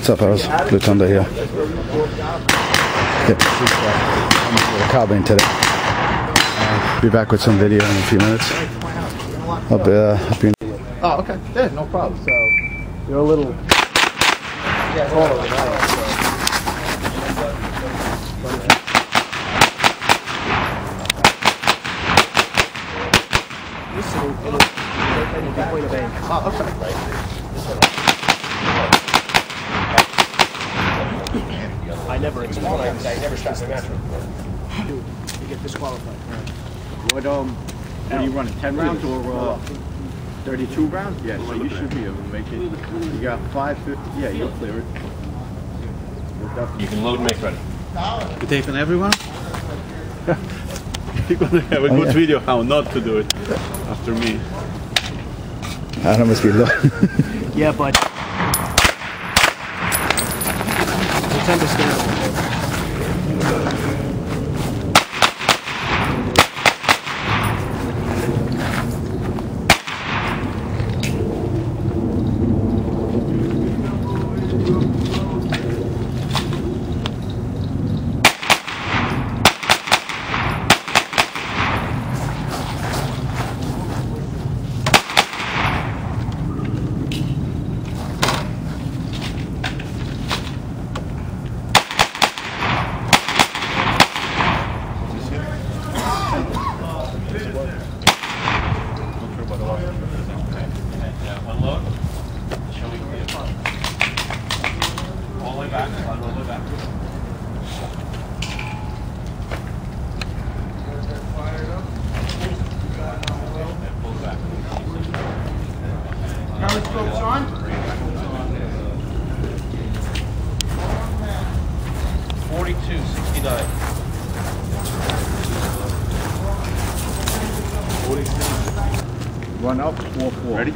What's up, Alice? Lutonda here. Get to shoot the Carbine today. Be back with some video in a few minutes. I'll be Oh, okay. Yeah, no problem. So, you're a little taller than I am. Oh, okay. I never stressed the match. You get disqualified. What are you running? 10 rounds or 32 rounds? Yeah, so you should be able to make it. You got 550. Yeah, you'll clear it. You can load and make ready. You taping everyone? You're gonna have a good video how not to do it after me. That must be low. Yeah, but it's understandable. Periscope's on. Run up, 4-4. Ready?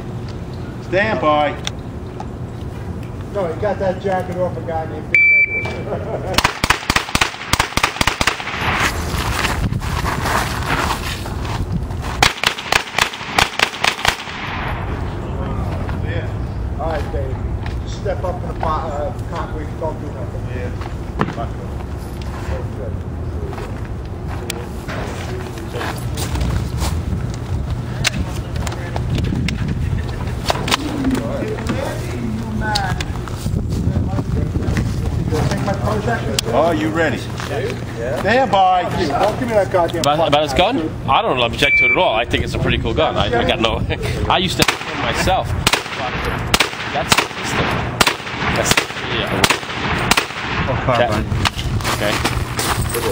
Stand by. No, he got that jacket off a guy named Big Ed. All right, Dave. Just step up in the concrete. Don't do nothing. Yeah. Oh, you ready? Yeah. Stand by. Don't give me that goddamn. About his gun? I don't object to it at all. I think it's a pretty cool gun. I got no. I used to have one myself. That's the pistol. That's Carbine. Okay.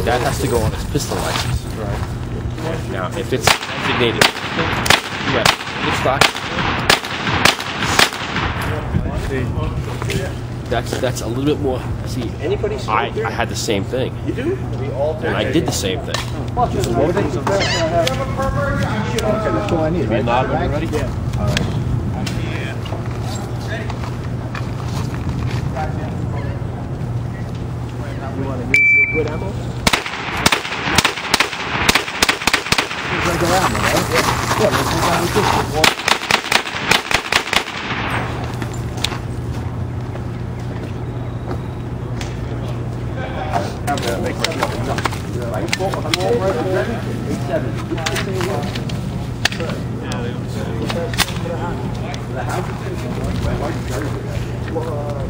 That has to go on its pistol license. Right. Now, if it's designated, yeah, it's stock. That's a little bit more. See, I had the same thing. You do? And I did the same thing. Okay, that's all I need. Right? Not ready? Yeah. All right. You want to use your good ammo? Regular ammo, right? Yeah. Yeah,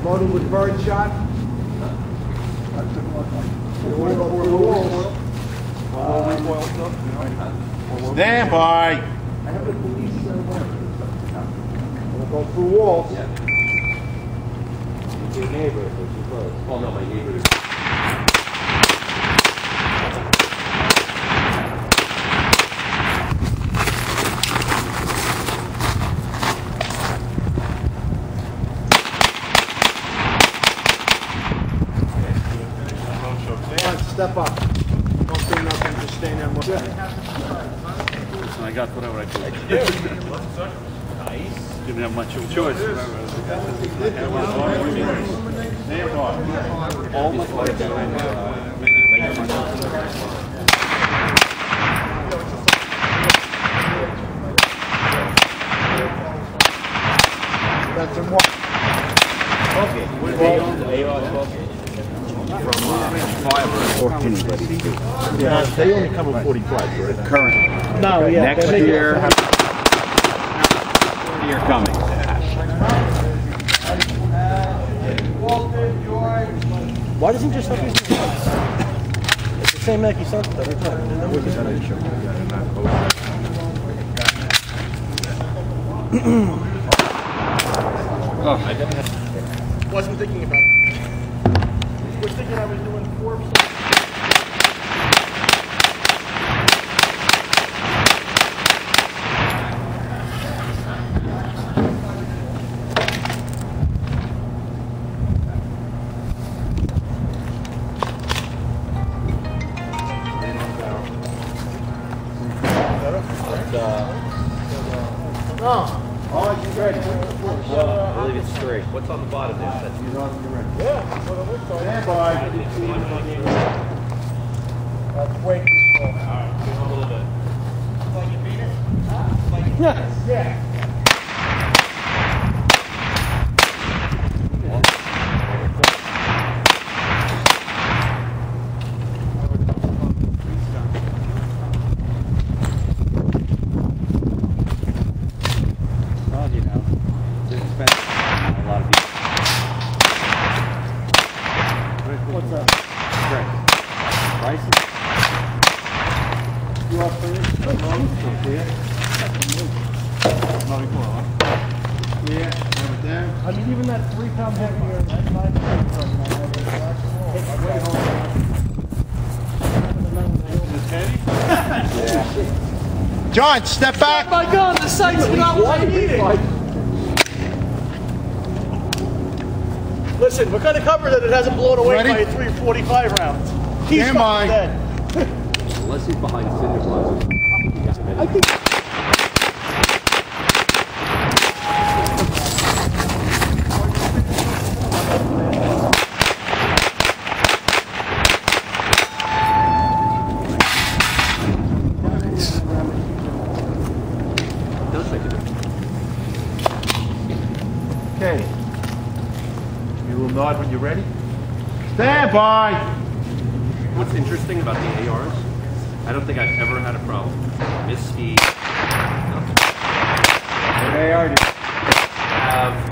Loaded with bird shot. Stand by. We'll go through walls. Your neighbor, well, no, my neighbor is. Step up. Don't do nothing, just stay there. I got whatever I could. Nice. Didn't have much of a choice. Stand by. Almost like that. That's some more. Okay. Yeah, they only come with 45, right? Current. No, yeah. Next year, year coming. Why doesn't he just have these ones? It's the same neck he sucks with every time. Wasn't thinking about it. Was thinking I was doing 4%. Oh, you ready? I believe it's 3. What's on the bottom there? Yeah, that's what it looks like. Stand by. Wait. All right, give him a little bit. Like you beat it? Huh? Like yeah. What's up? Great. Price? You up for it? I mean, even that 3 pound heavier, that's 9 pounds. John, step back. Oh my God, the sight's not what I needed. Listen, we're going to cover that it hasn't blown away by 345 rounds. He's Stand by. dead. Unless he's behind cinder blocks. I think. Okay. You will nod when you're ready. Stand by. What's interesting about the ARs, I don't think I've ever had a problem. Miss speed. AR Have